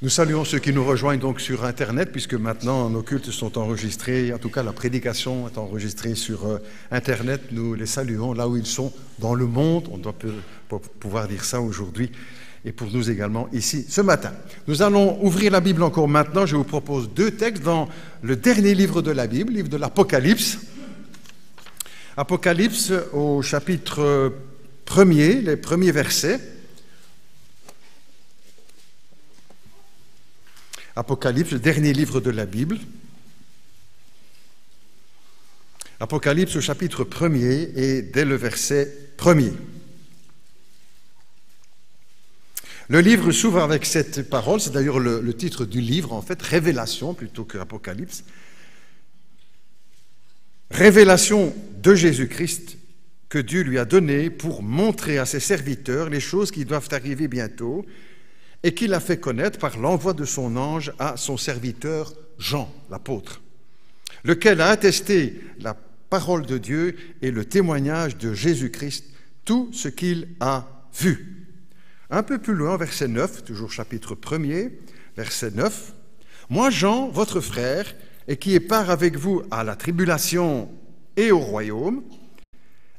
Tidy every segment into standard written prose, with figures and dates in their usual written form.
Nous saluons ceux qui nous rejoignent donc sur Internet, puisque maintenant nos cultes sont enregistrés, en tout cas la prédication est enregistrée sur Internet. Nous les saluons là où ils sont dans le monde, on doit pouvoir dire ça aujourd'hui, et pour nous également ici ce matin. Nous allons ouvrir la Bible encore maintenant. Je vous propose deux textes dans le dernier livre de la Bible, livre de l'Apocalypse. Apocalypse au chapitre 1er, les premiers versets. Apocalypse, le dernier livre de la Bible. Apocalypse au chapitre 1er et dès le verset 1er. Le livre s'ouvre avec cette parole, c'est d'ailleurs le titre du livre, en fait, Révélation plutôt que Apocalypse. Révélation de Jésus-Christ que Dieu lui a donnée pour montrer à ses serviteurs les choses qui doivent arriver bientôt, et qu'il a fait connaître par l'envoi de son ange à son serviteur Jean, l'apôtre, lequel a attesté la parole de Dieu et le témoignage de Jésus-Christ, tout ce qu'il a vu. Un peu plus loin, verset 9, toujours chapitre 1er, verset 9. « Moi, Jean, votre frère, et qui est part avec vous à la tribulation et au royaume,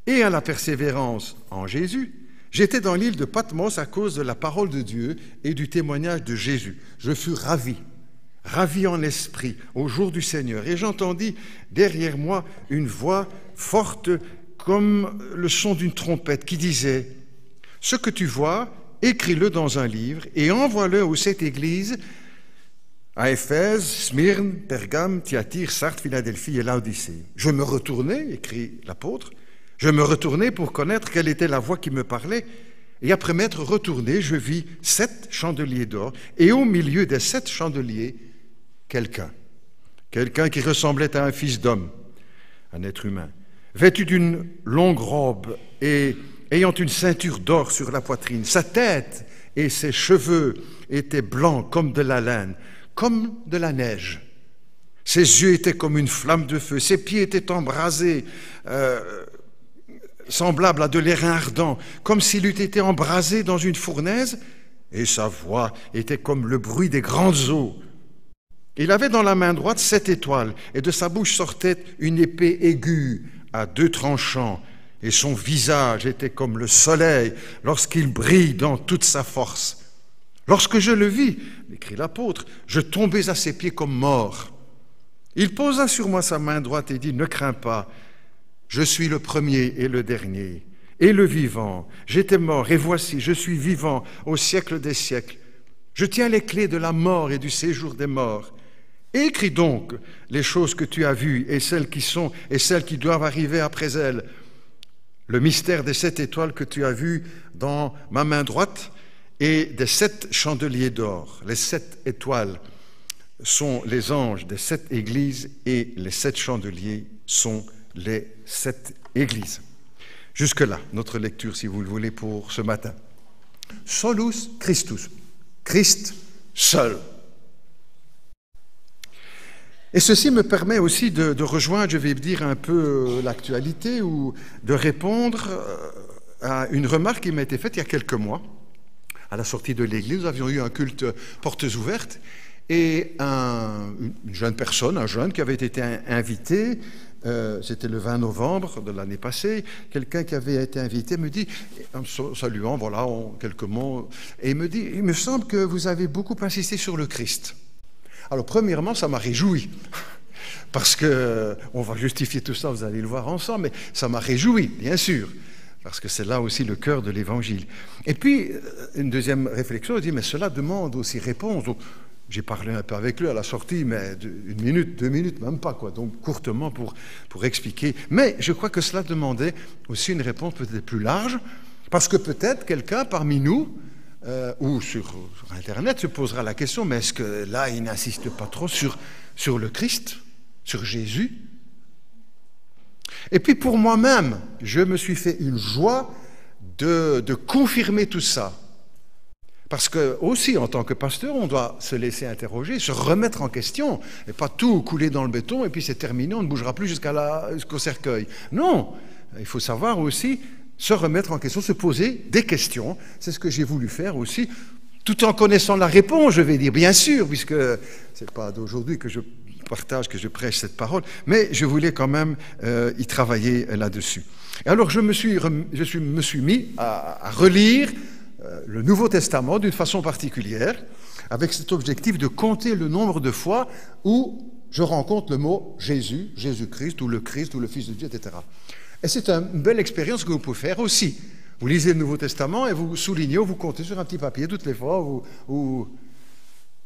et à la persévérance en Jésus, j'étais dans l'île de Patmos à cause de la parole de Dieu et du témoignage de Jésus. Je fus ravi en esprit au jour du Seigneur. Et j'entendis derrière moi une voix forte comme le son d'une trompette qui disait « Ce que tu vois, écris-le dans un livre et envoie-le aux 7 églises, à Éphèse, Smyrne, Pergame, Thyatire, Sardes, Philadelphie et Laodicée. » Je me retournai, écrit l'apôtre, je me retournai pour connaître quelle était la voix qui me parlait, et après m'être retourné, je vis 7 chandeliers d'or, et au milieu des 7 chandeliers, quelqu'un qui ressemblait à un fils d'homme, un être humain, vêtu d'une longue robe et ayant une ceinture d'or sur la poitrine. Sa tête et ses cheveux étaient blancs comme de la laine, comme de la neige. Ses yeux étaient comme une flamme de feu, ses pieds étaient embrasés, semblable à de l'airain ardent, comme s'il eût été embrasé dans une fournaise, et sa voix était comme le bruit des grandes eaux. Il avait dans la main droite 7 étoiles, et de sa bouche sortait une épée aiguë à 2 tranchants, et son visage était comme le soleil lorsqu'il brille dans toute sa force. Lorsque je le vis, écrit l'apôtre, je tombais à ses pieds comme mort. Il posa sur moi sa main droite et dit « Ne crains pas, je suis le premier et le dernier, et le vivant. J'étais mort, et voici, je suis vivant au siècle des siècles. Je tiens les clés de la mort et du séjour des morts. Écris donc les choses que tu as vues, et celles qui sont, et celles qui doivent arriver après elles. Le mystère des 7 étoiles que tu as vues dans ma main droite, et des 7 chandeliers d'or. Les 7 étoiles sont les anges des 7 églises, et les 7 chandeliers sont les 7 églises. Jusque-là, notre lecture, si vous le voulez, pour ce matin. Solus Christus, Christ seul. Et ceci me permet aussi de rejoindre, je vais dire, un peu l'actualité ou de répondre à une remarque qui m'a été faite il y a quelques mois. À la sortie de l'église, nous avions eu un culte portes ouvertes et une jeune personne, un jeune qui avait été invité. C'était le 20 novembre de l'année passée, quelqu'un qui avait été invité me dit, en me saluant, voilà, en quelques mots, et il me dit, il me semble que vous avez beaucoup insisté sur le Christ. Alors premièrement, ça m'a réjoui, parce que on va justifier tout ça, vous allez le voir ensemble, mais ça m'a réjoui, bien sûr, parce que c'est là aussi le cœur de l'Évangile. Et puis, une deuxième réflexion, je dis, mais cela demande aussi réponse. Donc, j'ai parlé un peu avec lui à la sortie, mais 1 minute, 2 minutes, même pas, quoi. Donc, courtement pour expliquer. Mais je crois que cela demandait aussi une réponse peut-être plus large, parce que peut-être quelqu'un parmi nous, ou sur Internet, se posera la question, mais est-ce que là, il n'insiste pas trop sur le Christ, sur Jésus? Et puis, pour moi-même, je me suis fait une joie de confirmer tout ça. Parce que aussi, en tant que pasteur, on doit se laisser interroger, se remettre en question, et pas tout couler dans le béton, et puis c'est terminé, on ne bougera plus jusqu'au cercueil. Non, il faut savoir aussi se remettre en question, se poser des questions. C'est ce que j'ai voulu faire aussi, tout en connaissant la réponse, je vais dire, bien sûr, puisque ce n'est pas d'aujourd'hui que je partage, que je prêche cette parole, mais je voulais quand même y travailler là-dessus. Et alors je me suis mis à relire le Nouveau Testament d'une façon particulière, avec cet objectif de compter le nombre de fois où je rencontre le mot Jésus, Jésus-Christ, ou le Christ, ou le Fils de Dieu, etc. Et c'est une belle expérience que vous pouvez faire aussi. Vous lisez le Nouveau Testament et vous soulignez, ou vous comptez sur un petit papier toutes les fois où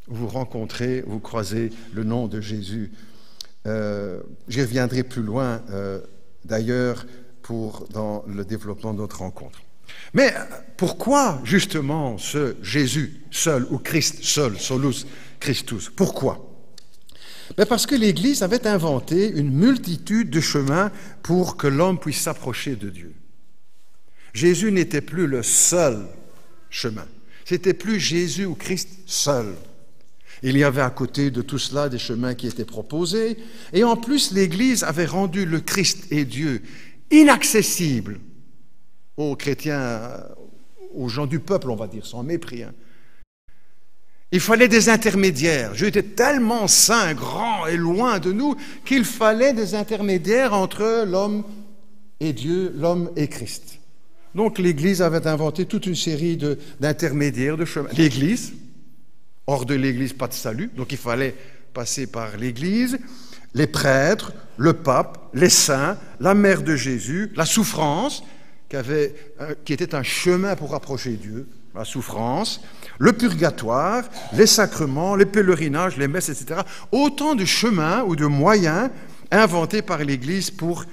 vous rencontrez, vous croisez le nom de Jésus. J'y reviendrai plus loin, d'ailleurs, dans le développement de notre rencontre. Mais pourquoi, justement, ce Jésus seul, ou Christ seul, solus Christus? Pourquoi? Parce que l'Église avait inventé une multitude de chemins pour que l'homme puisse s'approcher de Dieu. Jésus n'était plus le seul chemin. C'était plus Jésus ou Christ seul. Il y avait à côté de tout cela des chemins qui étaient proposés. Et en plus, l'Église avait rendu le Christ et Dieu inaccessibles aux chrétiens, aux gens du peuple, on va dire, sans mépris. Il fallait des intermédiaires. Dieu était tellement saint, grand et loin de nous qu'il fallait des intermédiaires entre l'homme et Dieu, l'homme et Christ. Donc l'Église avait inventé toute une série d'intermédiaires, de chemins. L'Église, hors de l'Église, pas de salut, donc il fallait passer par l'Église, les prêtres, le pape, les saints, la mère de Jésus, la souffrance, qui était un chemin pour approcher Dieu, la souffrance, le purgatoire, les sacrements, les pèlerinages, les messes, etc. Autant de chemins ou de moyens inventés par l'Église pour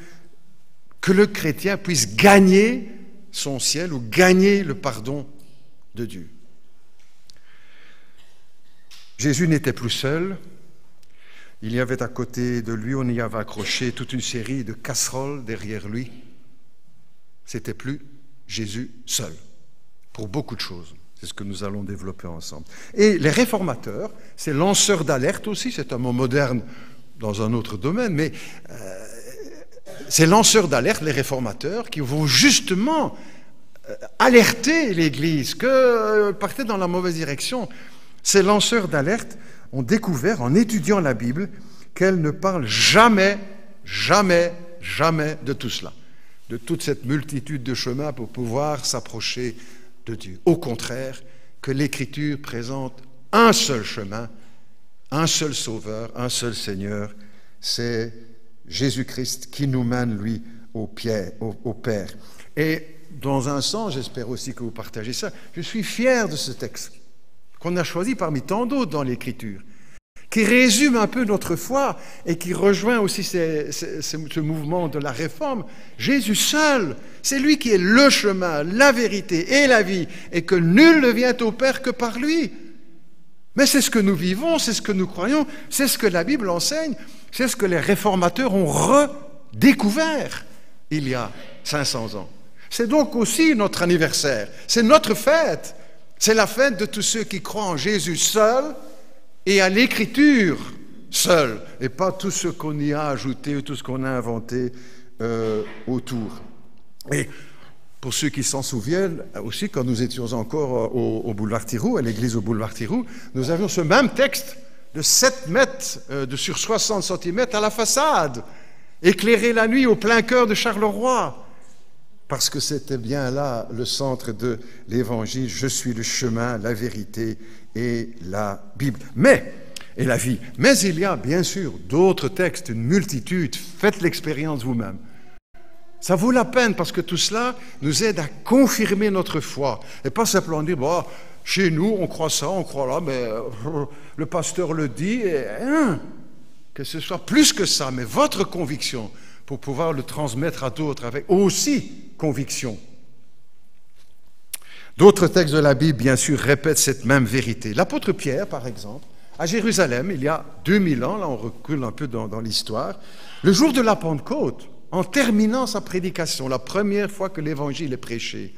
que le chrétien puisse gagner son ciel ou gagner le pardon de Dieu. Jésus n'était plus seul. Il y avait à côté de lui, on y avait accroché toute une série de casseroles derrière lui. C'était plus Jésus seul, pour beaucoup de choses. C'est ce que nous allons développer ensemble. Et les réformateurs, c'est lanceurs d'alerte aussi, c'est un mot moderne dans un autre domaine, mais ces lanceurs d'alerte, les réformateurs, qui vont justement alerter l'Église que partait dans la mauvaise direction. Ces lanceurs d'alerte ont découvert, en étudiant la Bible, qu'elle ne parle jamais, jamais, jamais de tout cela, de toute cette multitude de chemins pour pouvoir s'approcher de Dieu. Au contraire, que l'Écriture présente un seul chemin, un seul Sauveur, un seul Seigneur, c'est Jésus-Christ qui nous mène, lui, au Père. Et dans un sens, j'espère aussi que vous partagez ça, je suis fier de ce texte qu'on a choisi parmi tant d'autres dans l'Écriture, qui résume un peu notre foi et qui rejoint aussi ce mouvement de la réforme. Jésus seul, c'est lui qui est le chemin, la vérité et la vie, et que nul ne vient au Père que par lui. Mais c'est ce que nous vivons, c'est ce que nous croyons, c'est ce que la Bible enseigne, c'est ce que les réformateurs ont redécouvert il y a 500 ans. C'est donc aussi notre anniversaire, c'est notre fête, c'est la fête de tous ceux qui croient en Jésus seul et à l'Écriture seul, et pas tout ce qu'on y a ajouté ou tout ce qu'on a inventé autour. Et pour ceux qui s'en souviennent, aussi quand nous étions encore au boulevard Thiroux, à l'église au boulevard Thiroux, nous avions ce même texte de 7 mètres sur 60 cm à la façade, éclairé la nuit au plein cœur de Charleroi, parce que c'était bien là le centre de l'Évangile. Je suis le chemin, la vérité et la Bible. Et la vie. Mais il y a bien sûr d'autres textes, une multitude. Faites l'expérience vous-même. Ça vaut la peine parce que tout cela nous aide à confirmer notre foi. Et pas simplement dire, bon, chez nous, on croit ça, on croit là, mais le pasteur le dit, et, que ce soit plus que ça, mais votre conviction, pour pouvoir le transmettre à d'autres avec aussi conviction. D'autres textes de la Bible, bien sûr, répètent cette même vérité. L'apôtre Pierre, par exemple, à Jérusalem, il y a 2000 ans, là on recule un peu dans l'histoire, le jour de la Pentecôte, en terminant sa prédication, la première fois que l'Évangile est prêché,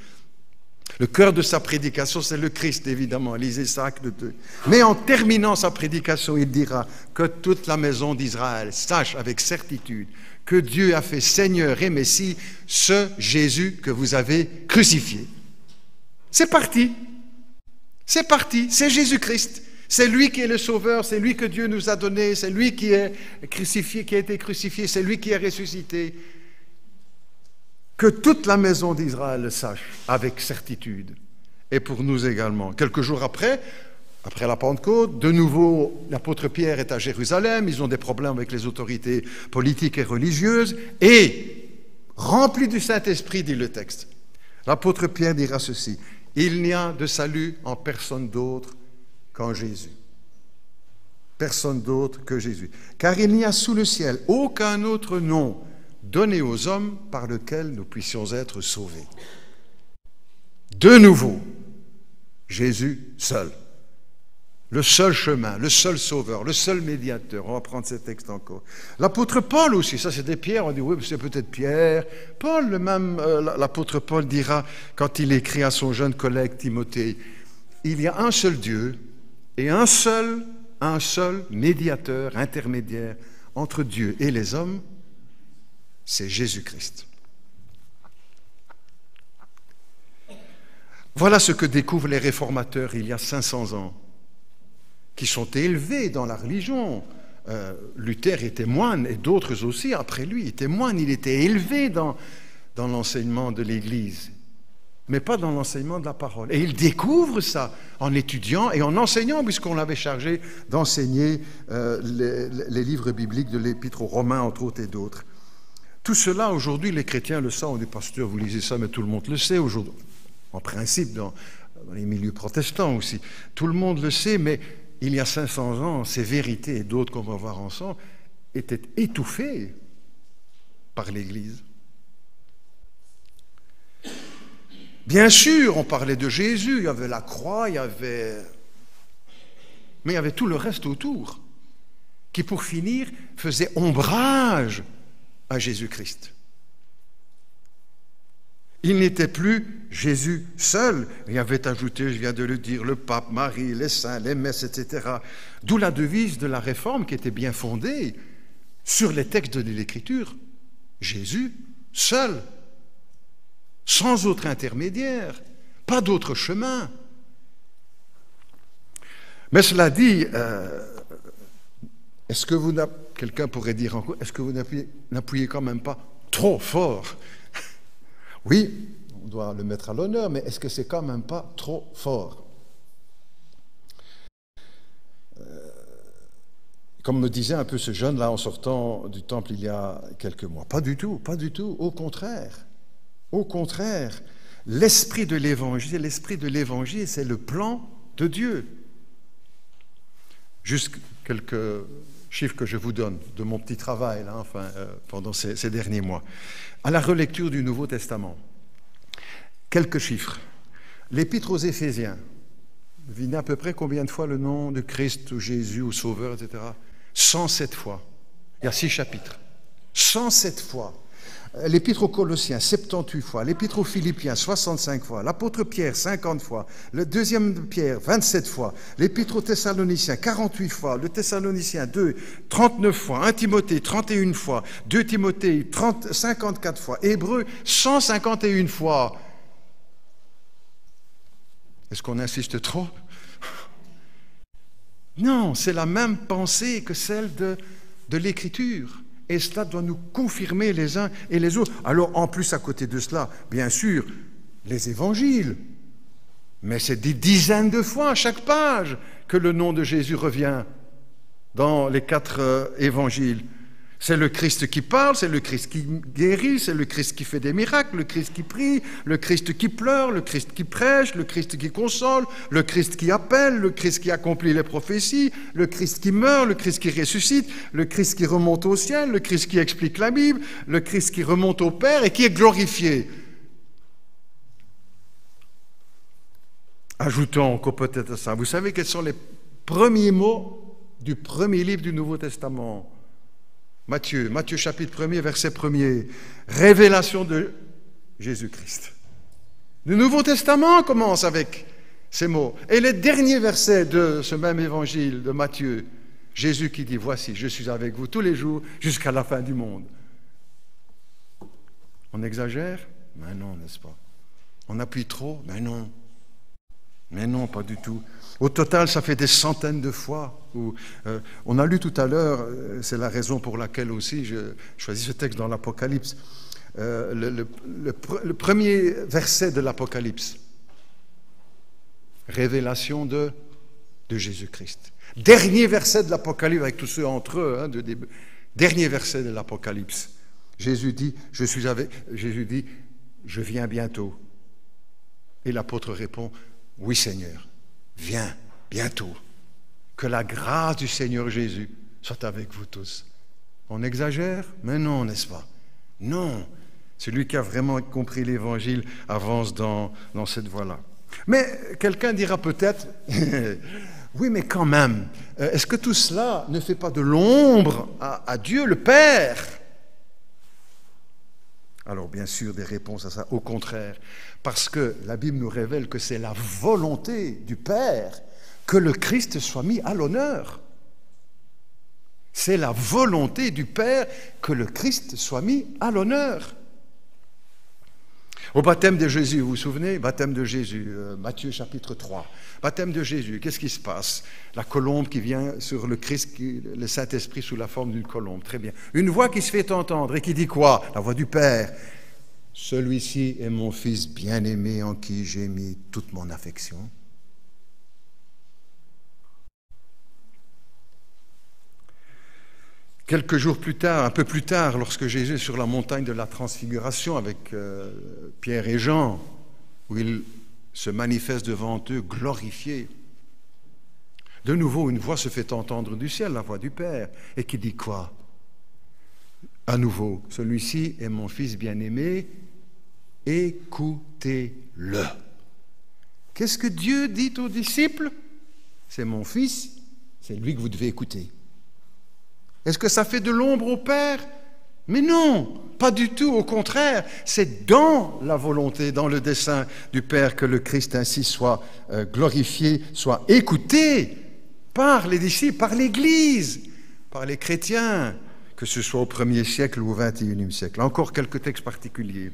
le cœur de sa prédication, c'est le Christ, évidemment, lisez ça, Actes 2. Mais en terminant sa prédication, il dira que toute la maison d'Israël sache avec certitude que Dieu a fait Seigneur et Messie ce Jésus que vous avez crucifié. C'est parti. C'est parti, c'est Jésus-Christ. C'est lui qui est le Sauveur, c'est lui que Dieu nous a donné, c'est lui qui est crucifié, qui a été crucifié, c'est lui qui est ressuscité. Que toute la maison d'Israël le sache avec certitude. Et pour nous également. Quelques jours après la Pentecôte, de nouveau, l'apôtre Pierre est à Jérusalem, ils ont des problèmes avec les autorités politiques et religieuses, et, rempli du Saint-Esprit, dit le texte, l'apôtre Pierre dira ceci: « Il n'y a de salut en personne d'autre qu'en Jésus. » Personne d'autre que Jésus. « Car il n'y a sous le ciel aucun autre nom donné aux hommes par lequel nous puissions être sauvés. » De nouveau, Jésus seul. Le seul chemin, le seul sauveur, le seul médiateur. On va prendre ce texte encore. L'apôtre Paul aussi, ça c'était Pierre, on dit oui, c'est peut-être Pierre. Paul, l'apôtre Paul dira, quand il écrit à son jeune collègue Timothée, il y a un seul Dieu et un seul médiateur, intermédiaire entre Dieu et les hommes, c'est Jésus-Christ. Voilà ce que découvrent les réformateurs il y a 500 ans, qui sont élevés dans la religion. Luther était moine, et d'autres aussi après lui étaient moines. Il était élevé dans l'enseignement de l'Église, mais pas dans l'enseignement de la parole. Et il découvre ça en étudiant et en enseignant, puisqu'on l'avait chargé d'enseigner les livres bibliques de l'Épître aux Romains, entre autres, et d'autres. Tout cela, aujourd'hui, les chrétiens le savent. On dit, pasteur, vous lisez ça, mais tout le monde le sait aujourd'hui. En principe, dans les milieux protestants aussi. Tout le monde le sait, mais il y a 500 ans, ces vérités et d'autres qu'on va voir ensemble étaient étouffées par l'Église. Bien sûr, on parlait de Jésus, il y avait la croix, mais il y avait tout le reste autour, qui pour finir faisait ombrage à Jésus-Christ. Il n'était plus Jésus seul. Il y avait ajouté, je viens de le dire, le pape, Marie, les saints, les messes, etc. D'où la devise de la Réforme qui était bien fondée sur les textes de l'Écriture. Jésus seul, sans autre intermédiaire, pas d'autre chemin. Mais cela dit, est-ce que vous quelqu'un pourrait dire encore, est-ce que vous n'appuyez quand même pas trop fort? Oui, on doit le mettre à l'honneur, mais est-ce que c'est quand même pas trop fort? Comme me disait un peu ce jeune-là en sortant du temple il y a quelques mois. Pas du tout, pas du tout, au contraire. Au contraire, l'esprit de l'évangile, c'est le plan de Dieu. Juste quelques chiffres que je vous donne de mon petit travail là, pendant ces derniers mois. À la relecture du Nouveau Testament, quelques chiffres. L'Épître aux Éphésiens, devinez à peu près combien de fois le nom de Christ ou Jésus ou Sauveur, etc. 107 fois. Il y a 6 chapitres. 107 fois. L'Épître aux Colossiens, 78 fois. L'Épître aux Philippiens, 65 fois. L'apôtre Pierre, 50 fois. Le deuxième de Pierre, 27 fois. L'Épître aux Thessaloniciens, 48 fois. Le Thessaloniciens 2, 39 fois. 1 Timothée, 31 fois. 2 Timothée, 54 fois. Hébreux, 151 fois. Est-ce qu'on insiste trop? Non, c'est la même pensée que celle de l'Écriture. Et cela doit nous confirmer les uns et les autres. Alors, en plus, à côté de cela, bien sûr, les évangiles. Mais c'est des dizaines de fois à chaque page que le nom de Jésus revient dans les 4 évangiles. C'est le Christ qui parle, c'est le Christ qui guérit, c'est le Christ qui fait des miracles, le Christ qui prie, le Christ qui pleure, le Christ qui prêche, le Christ qui console, le Christ qui appelle, le Christ qui accomplit les prophéties, le Christ qui meurt, le Christ qui ressuscite, le Christ qui remonte au ciel, le Christ qui explique la Bible, le Christ qui remonte au Père et qui est glorifié. Ajoutons encore peut-être ça. Vous savez quels sont les premiers mots du premier livre du Nouveau Testament? Matthieu chapitre 1er, verset 1er, révélation de Jésus-Christ. Le Nouveau Testament commence avec ces mots. Et les derniers versets de ce même évangile de Matthieu, Jésus qui dit, voici, je suis avec vous tous les jours jusqu'à la fin du monde. On exagère? Ben non, n'est-ce pas? On appuie trop? Ben non. Mais non, pas du tout. Au total, ça fait des centaines de fois. On a lu tout à l'heure, c'est la raison pour laquelle aussi je choisis ce texte dans l'Apocalypse, le premier verset de l'Apocalypse. Révélation de Jésus-Christ. Dernier verset de l'Apocalypse, avec tous ceux entre eux, dernier verset de l'Apocalypse. Jésus dit, je viens bientôt. Et l'apôtre répond, oui Seigneur, viens bientôt. Que la grâce du Seigneur Jésus soit avec vous tous. On exagère? Mais non, n'est-ce pas? Non. Celui qui a vraiment compris l'Évangile avance dans cette voie-là. Mais quelqu'un dira peut-être, oui, mais quand même, est-ce que tout cela ne fait pas de l'ombre à Dieu le Père? Alors bien sûr, des réponses à ça, au contraire, parce que la Bible nous révèle que c'est la volonté du Père que le Christ soit mis à l'honneur. C'est la volonté du Père que le Christ soit mis à l'honneur. Au baptême de Jésus, vous vous souvenez? Baptême de Jésus, Matthieu chapitre 3. Baptême de Jésus, qu'est-ce qui se passe? La colombe qui vient sur le Christ, le Saint-Esprit sous la forme d'une colombe. Très bien. Une voix qui se fait entendre et qui dit quoi? La voix du Père. Celui-ci est mon Fils bien-aimé en qui j'ai mis toute mon affection. Quelques jours plus tard, un peu plus tard, lorsque Jésus est sur la montagne de la Transfiguration avec Pierre et Jean, où il se manifeste devant eux glorifié, de nouveau une voix se fait entendre du ciel, la voix du Père, et qui dit quoi? À nouveau, celui-ci est mon Fils bien-aimé, écoutez-le. Qu'est-ce que Dieu dit aux disciples? C'est mon Fils, c'est lui que vous devez écouter. Est-ce que ça fait de l'ombre au Père? Mais non, pas du tout, au contraire, c'est dans la volonté, dans le dessein du Père que le Christ ainsi soit glorifié, soit écouté par les disciples, par l'Église, par les chrétiens, que ce soit au 1er siècle ou au 21e siècle. Encore quelques textes particuliers.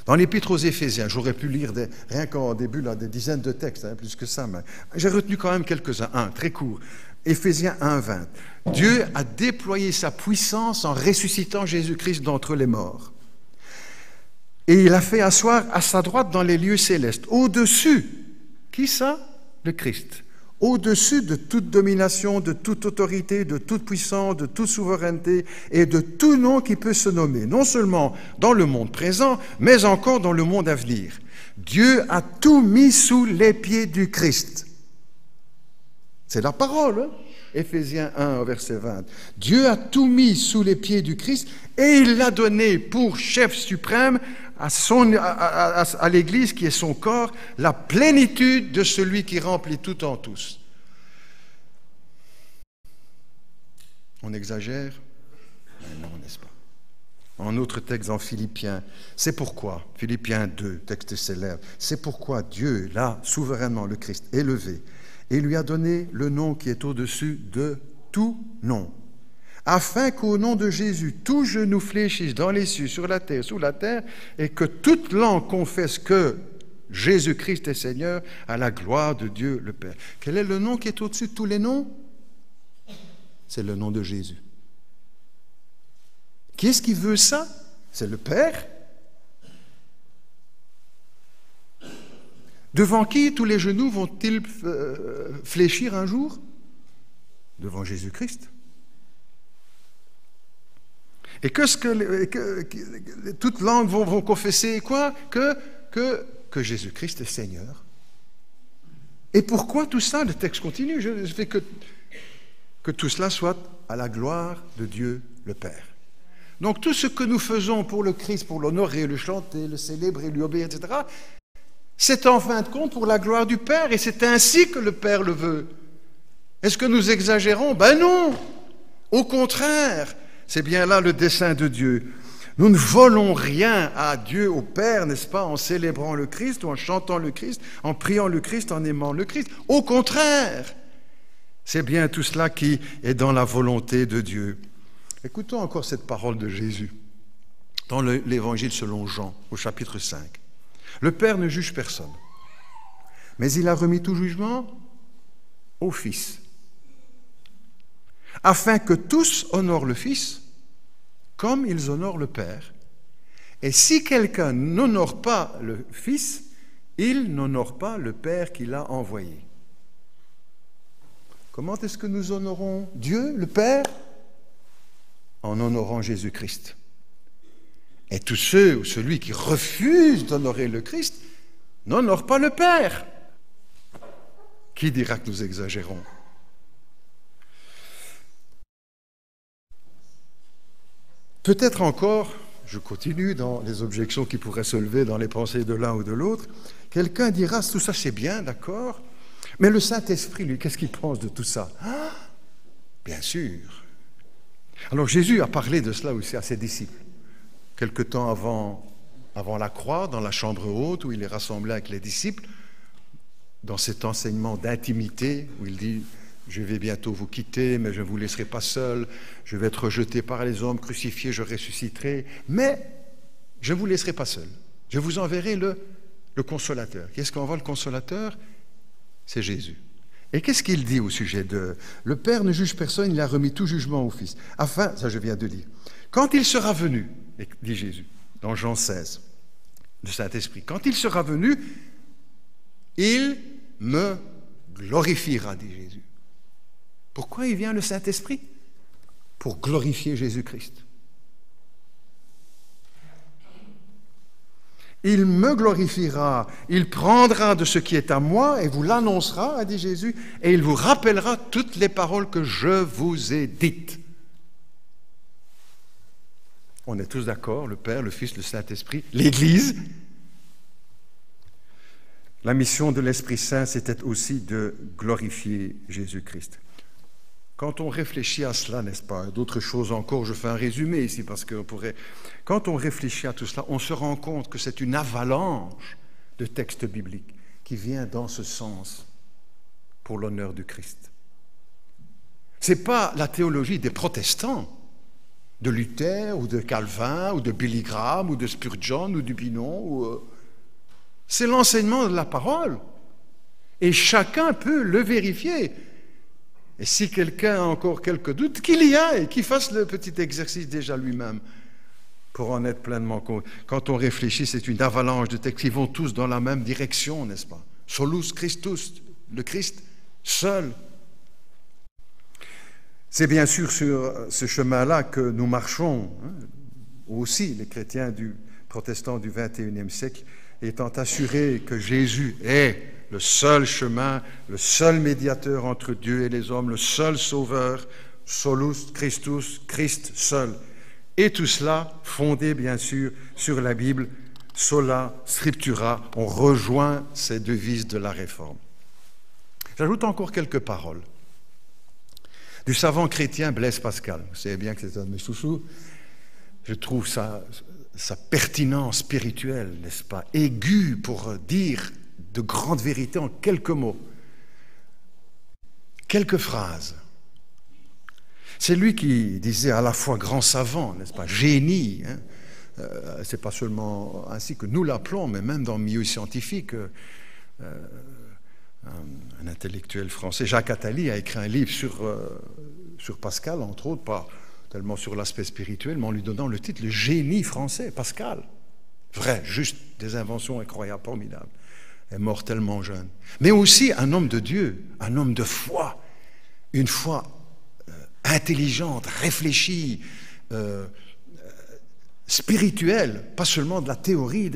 Dans l'Épître aux Éphésiens, j'aurais pu lire rien qu'en début là, des dizaines de textes, plus que ça, mais j'ai retenu quand même quelques-uns. Un, très court. Éphésiens 1, 20. Dieu a déployé sa puissance en ressuscitant Jésus-Christ d'entre les morts. Et il a fait asseoir à sa droite dans les lieux célestes, au-dessus. Qui ça? Le Christ. Au-dessus de toute domination, de toute autorité, de toute puissance, de toute souveraineté et de tout nom qui peut se nommer, non seulement dans le monde présent, mais encore dans le monde à venir. Dieu a tout mis sous les pieds du Christ. C'est la parole, hein? Éphésiens 1, verset 20. Dieu a tout mis sous les pieds du Christ et il l'a donné pour chef suprême à l'Église qui est son corps, la plénitude de celui qui remplit tout en tous. On exagère? Mais non, n'est-ce pas? En autre texte, en Philippiens, c'est pourquoi, Philippiens 2, texte célèbre, c'est pourquoi Dieu l'a souverainement, le Christ, élevé et lui a donné le nom qui est au-dessus de tout nom, afin qu'au nom de Jésus, tout genou fléchisse dans les cieux, sur la terre, sous la terre, et que toute langue confesse que Jésus-Christ est Seigneur, à la gloire de Dieu le Père. Quel est le nom qui est au-dessus de tous les noms? C'est le nom de Jésus. Qui est-ce qui veut ça? C'est le Père. Devant qui tous les genoux vont-ils fléchir un jour? Devant Jésus-Christ. Et toutes langues vont confesser quoi? Que Jésus-Christ est Seigneur. Et pourquoi tout ça? Le texte continue. Je fais que tout cela soit à la gloire de Dieu le Père. Donc tout ce que nous faisons pour le Christ, pour l'honorer, le chanter, le célébrer, lui obéir, etc., c'est en fin de compte pour la gloire du Père, et c'est ainsi que le Père le veut. Est-ce que nous exagérons? Ben non! Au contraire, c'est bien là le dessein de Dieu. Nous ne volons rien à Dieu, au Père, n'est-ce pas, en célébrant le Christ, ou en chantant le Christ, en priant le Christ, en aimant le Christ. Au contraire, c'est bien tout cela qui est dans la volonté de Dieu. Écoutons encore cette parole de Jésus, dans l'Évangile selon Jean, au chapitre 5. Le Père ne juge personne, mais il a remis tout jugement au Fils, afin que tous honorent le Fils comme ils honorent le Père. Et si quelqu'un n'honore pas le Fils, il n'honore pas le Père qui l'a envoyé. Comment est-ce que nous honorons Dieu, le Père? En honorant Jésus-Christ. Et tous ceux ou celui qui refuse d'honorer le Christ n'honore pas le Père. Qui dira que nous exagérons? Peut-être encore, je continue dans les objections qui pourraient se lever dans les pensées de l'un ou de l'autre, quelqu'un dira, tout ça c'est bien, d'accord, mais le Saint-Esprit, lui, qu'est-ce qu'il pense de tout ça? Ah, bien sûr. Alors Jésus a parlé de cela aussi à ses disciples, quelque temps avant la croix, dans la chambre haute, où il est rassemblé avec les disciples, dans cet enseignement d'intimité, où il dit « Je vais bientôt vous quitter, mais je ne vous laisserai pas seul, je vais être rejeté par les hommes, crucifié, je ressusciterai, mais je ne vous laisserai pas seul. Je vous enverrai le Consolateur. » Qu'est-ce qu'envoie le Consolateur? C'est Jésus. Et qu'est-ce qu'il dit au sujet de... Le Père ne juge personne, il a remis tout jugement au Fils. Afin, ça je viens de lire, quand il sera venu, dit Jésus, dans Jean 16, le Saint-Esprit, quand il sera venu, il me glorifiera, dit Jésus. Pourquoi il vient le Saint-Esprit? Pour glorifier Jésus-Christ. Il me glorifiera, il prendra de ce qui est à moi et vous l'annoncera, a dit Jésus, et il vous rappellera toutes les paroles que je vous ai dites. On est tous d'accord, le Père, le Fils, le Saint-Esprit, l'Église. La mission de l'Esprit Saint, c'était aussi de glorifier Jésus-Christ. Quand on réfléchit à cela, n'est-ce pas, d'autres choses encore, je fais un résumé ici parce qu'on pourrait... Quand on réfléchit à tout cela, on se rend compte que c'est une avalanche de textes bibliques qui vient dans ce sens pour l'honneur du Christ. Ce n'est pas la théologie des protestants, de Luther ou de Calvin ou de Billy Graham ou de Spurgeon ou du Binon. C'est l'enseignement de la parole. Et chacun peut le vérifier. Et si quelqu'un a encore quelques doutes, qu'il y aille, qu'il fasse le petit exercice déjà lui-même pour en être pleinement convaincu. Quand on réfléchit, c'est une avalanche de textes qui vont tous dans la même direction, n'est-ce pas? Solus Christus, le Christ seul. C'est bien sûr sur ce chemin-là que nous marchons, hein, aussi les chrétiens protestants du XXIe siècle, étant assurés que Jésus est le seul chemin, le seul médiateur entre Dieu et les hommes, le seul sauveur, solus Christus, Christ seul. Et tout cela fondé bien sûr sur la Bible, sola scriptura. On rejoint ces devises de la Réforme. J'ajoute encore quelques paroles du savant chrétien Blaise Pascal. Vous savez bien que c'est un de mes chouchous. Je trouve sa pertinence spirituelle, n'est-ce pas, aiguë pour dire de grandes vérités en quelques mots, quelques phrases. C'est lui qui disait à la fois grand savant, n'est-ce pas, génie. Hein, c'est pas seulement ainsi que nous l'appelons, mais même dans le milieu scientifique. Un intellectuel français, Jacques Attali, a écrit un livre sur Pascal, entre autres, pas tellement sur l'aspect spirituel, mais en lui donnant le titre « Le génie français, Pascal ». Vrai, juste, des inventions incroyables, formidables. Est mort tellement jeune. Mais aussi un homme de Dieu, un homme de foi, une foi intelligente, réfléchie, spirituelle, pas seulement de la théorie.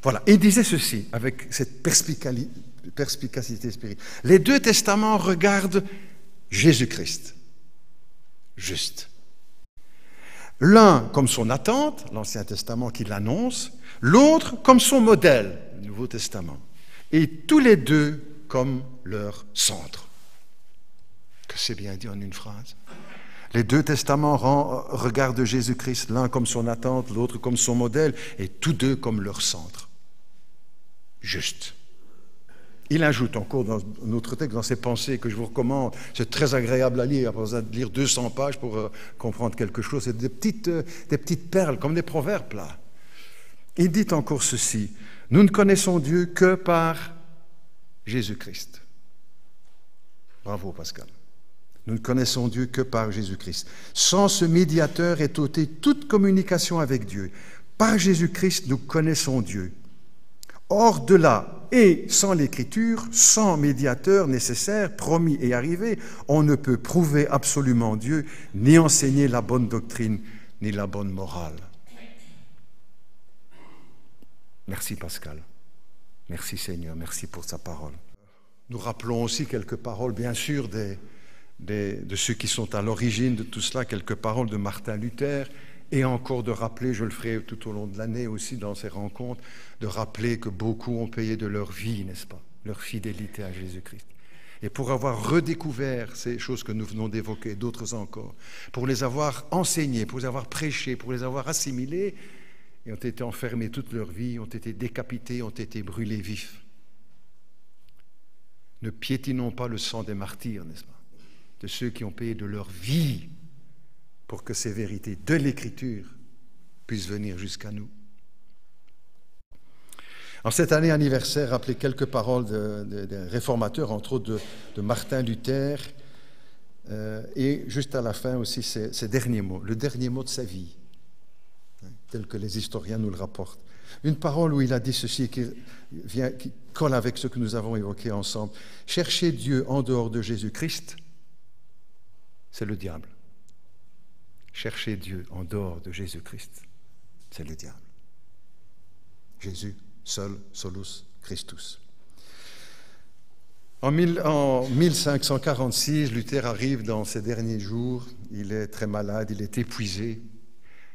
Voilà. Et il disait ceci, avec cette perspicacité spirituelle. Les deux testaments regardent Jésus-Christ. Juste. L'un comme son attente, l'Ancien Testament qui l'annonce, l'autre comme son modèle, le Nouveau Testament. Et tous les deux comme leur centre. Que c'est bien dit en une phrase. Les deux testaments regardent Jésus-Christ, l'un comme son attente, l'autre comme son modèle, et tous deux comme leur centre. Juste. Il ajoute encore dans notre texte, dans ses pensées que je vous recommande, c'est très agréable à lire, il n'y a pas besoin de lire 200 pages pour comprendre quelque chose, c'est des petites perles, comme des proverbes là. Il dit encore ceci, nous ne connaissons Dieu que par Jésus-Christ. Bravo Pascal. Nous ne connaissons Dieu que par Jésus-Christ. Sans ce médiateur est ôtée toute communication avec Dieu. Par Jésus-Christ, nous connaissons Dieu. Hors de là, et sans l'Écriture, sans médiateur nécessaire, promis et arrivé, on ne peut prouver absolument Dieu, ni enseigner la bonne doctrine, ni la bonne morale. Merci Pascal. Merci Seigneur, merci pour sa parole. Nous rappelons aussi quelques paroles, bien sûr, de ceux qui sont à l'origine de tout cela, quelques paroles de Martin Luther, et encore de rappeler, je le ferai tout au long de l'année aussi dans ces rencontres, de rappeler que beaucoup ont payé de leur vie, n'est-ce pas, leur fidélité à Jésus-Christ. Et pour avoir redécouvert ces choses que nous venons d'évoquer, d'autres encore, pour les avoir enseignées, pour les avoir prêchées, pour les avoir assimilées, et ont été enfermés toute leur vie, ont été décapités, ont été brûlés vifs. Ne piétinons pas le sang des martyrs, n'est-ce pas, de ceux qui ont payé de leur vie pour que ces vérités de l'Écriture puissent venir jusqu'à nous. En cette année anniversaire, rappelez quelques paroles des réformateurs, entre autres de Martin Luther, et juste à la fin aussi ces derniers mots, le dernier mot de sa vie, tel que les historiens nous le rapportent. Une parole où il a dit ceci qui colle avec ce que nous avons évoqué ensemble. Chercher Dieu en dehors de Jésus-Christ, c'est le diable. Chercher Dieu en dehors de Jésus-Christ, c'est le diable. Jésus, seul, solus Christus. En 1546, Luther arrive dans ses derniers jours. Il est très malade, il est épuisé.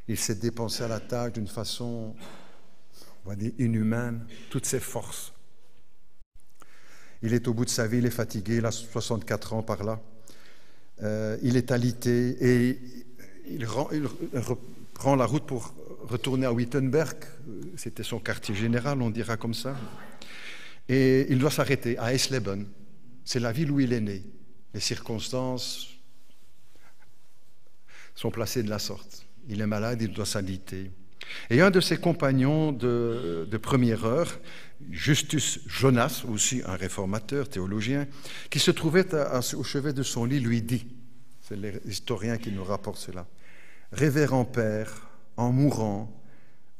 Il s'est dépensé à la tâche d'une façon, on va dire, inhumaine, toutes ses forces. Il est au bout de sa vie, il est fatigué, il a 64 ans par là. Il est alité et il reprend la route pour retourner à Wittenberg. C'était son quartier général, on dira comme ça. Et il doit s'arrêter à Eisleben. C'est la ville où il est né. Les circonstances sont placées de la sorte. Il est malade, il doit s'aliter. Et un de ses compagnons de première heure, Justus Jonas, aussi un réformateur, théologien, qui se trouvait au chevet de son lit, lui dit, c'est l'historien qui nous rapporte cela, « Révérend Père, en mourant,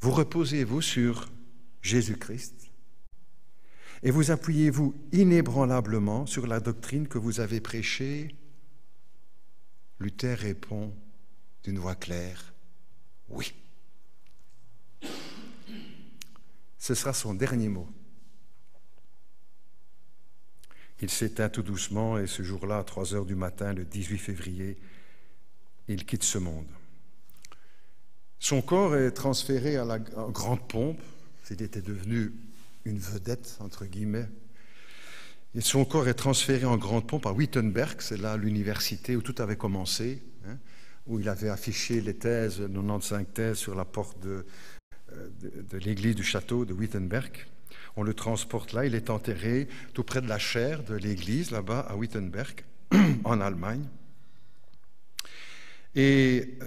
vous reposez-vous sur Jésus-Christ et vous appuyez-vous inébranlablement sur la doctrine que vous avez prêchée ?» Luther répond d'une voix claire, « Oui. » Ce sera son dernier mot. Il s'éteint tout doucement et ce jour-là, à 3 heures du matin, le 18 février, il quitte ce monde. Son corps est transféré en grande pompe. Il était devenu une vedette, entre guillemets. Et son corps est transféré en grande pompe à Wittenberg, c'est là l'université où tout avait commencé, où il avait affiché les thèses, 95 thèses sur la porte de l'église du château de Wittenberg. On le transporte là, il est enterré tout près de la chaire de l'église, là-bas à Wittenberg, en Allemagne. Et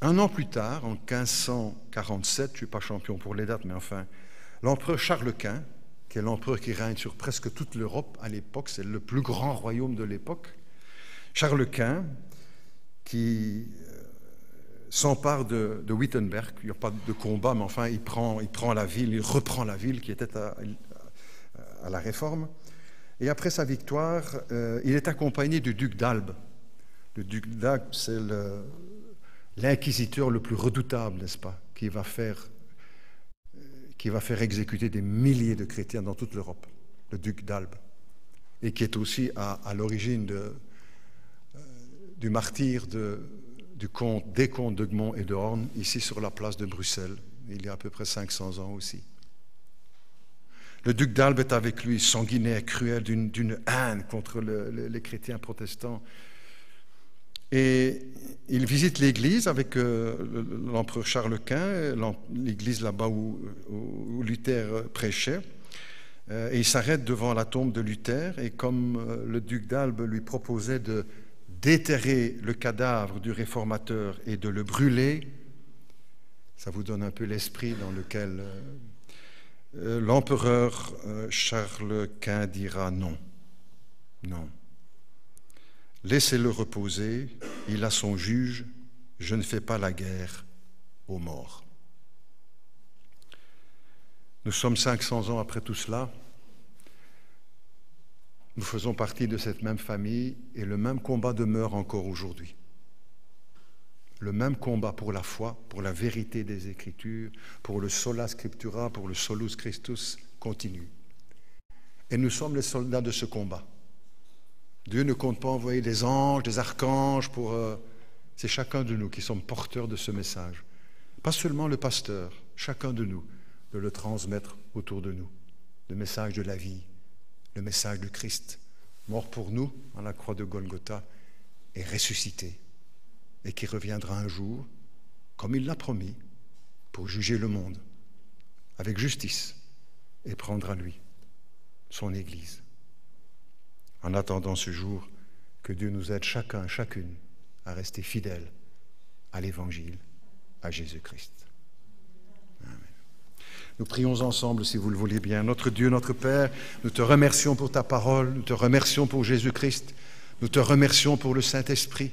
un an plus tard, en 1547, je ne suis pas champion pour les dates, mais enfin, l'empereur Charles Quint, qui est l'empereur qui règne sur presque toute l'Europe à l'époque, c'est le plus grand royaume de l'époque, Charles Quint, qui s'empare de Wittenberg. Il n'y a pas de combat, mais enfin, il prend la ville, il reprend la ville qui était à la Réforme. Et après sa victoire, il est accompagné du duc d'Albe. Le duc d'Albe, c'est l'inquisiteur le plus redoutable, n'est-ce pas, qui va faire exécuter des milliers de chrétiens dans toute l'Europe, le duc d'Albe, et qui est aussi à l'origine du martyre des comtes d'Egmont et de Horn, ici sur la place de Bruxelles, il y a à peu près 500 ans aussi. Le duc d'Albe est avec lui, sanguinaire, cruel, d'une haine contre les chrétiens protestants. Et il visite l'église avec l'empereur Charles Quint, l'église là-bas où Luther prêchait. Et il s'arrête devant la tombe de Luther, et comme le duc d'Albe lui proposait de déterrer le cadavre du réformateur et de le brûler, ça vous donne un peu l'esprit dans lequel l'empereur Charles Quint dira non. Non. Laissez-le reposer, il a son juge, je ne fais pas la guerre aux morts. Nous sommes 500 ans après tout cela. Nous faisons partie de cette même famille et le même combat demeure encore aujourd'hui. Le même combat pour la foi, pour la vérité des Écritures, pour le sola scriptura, pour le solus Christus continue. Et nous sommes les soldats de ce combat. Dieu ne compte pas envoyer des anges, des archanges pour... c'est chacun de nous qui sommes porteurs de ce message. Pas seulement le pasteur, chacun de nous, de le transmettre autour de nous. Le message de la vie, le message du Christ, mort pour nous à la croix de Golgotha et ressuscité, et qui reviendra un jour, comme il l'a promis, pour juger le monde avec justice et prendre à lui son Église. En attendant ce jour, que Dieu nous aide chacun, chacune, à rester fidèles à l'Évangile, à Jésus-Christ. Amen. Nous prions ensemble, si vous le voulez bien. Notre Dieu, notre Père, nous te remercions pour ta parole, nous te remercions pour Jésus-Christ, nous te remercions pour le Saint-Esprit,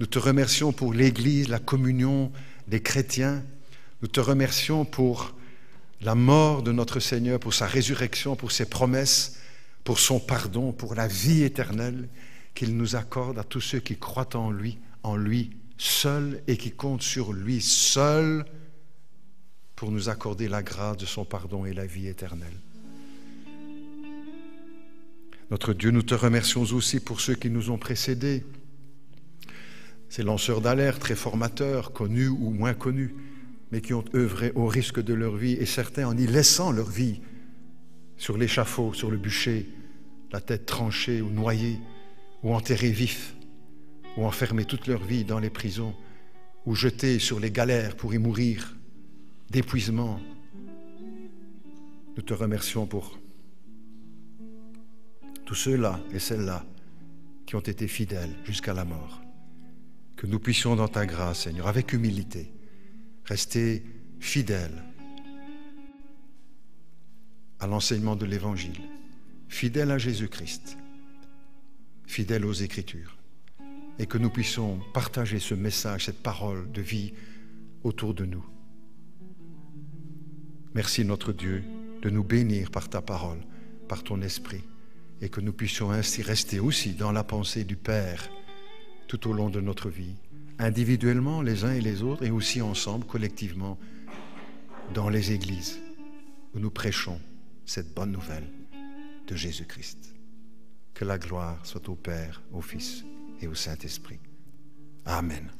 nous te remercions pour l'Église, la communion des chrétiens, nous te remercions pour la mort de notre Seigneur, pour sa résurrection, pour ses promesses, pour son pardon, pour la vie éternelle qu'il nous accorde à tous ceux qui croient en lui seul et qui comptent sur lui seul pour nous accorder la grâce de son pardon et la vie éternelle. Notre Dieu, nous te remercions aussi pour ceux qui nous ont précédés, ces lanceurs d'alerte, réformateurs, connus ou moins connus, mais qui ont œuvré au risque de leur vie, et certains en y laissant leur vie, sur l'échafaud, sur le bûcher, la tête tranchée ou noyée, ou enterrés vifs, ou enfermés toute leur vie dans les prisons, ou jetés sur les galères pour y mourir d'épuisement. Nous te remercions pour tous ceux-là et celles-là qui ont été fidèles jusqu'à la mort. Que nous puissions dans ta grâce, Seigneur, avec humilité, rester fidèles à l'enseignement de l'Évangile, fidèles à Jésus-Christ, fidèles aux Écritures, et que nous puissions partager ce message, cette parole de vie autour de nous. Merci notre Dieu de nous bénir par ta parole, par ton esprit, et que nous puissions ainsi rester aussi dans la pensée du Père tout au long de notre vie, individuellement les uns et les autres, et aussi ensemble, collectivement, dans les églises où nous prêchons cette bonne nouvelle de Jésus-Christ. Que la gloire soit au Père, au Fils et au Saint-Esprit. Amen.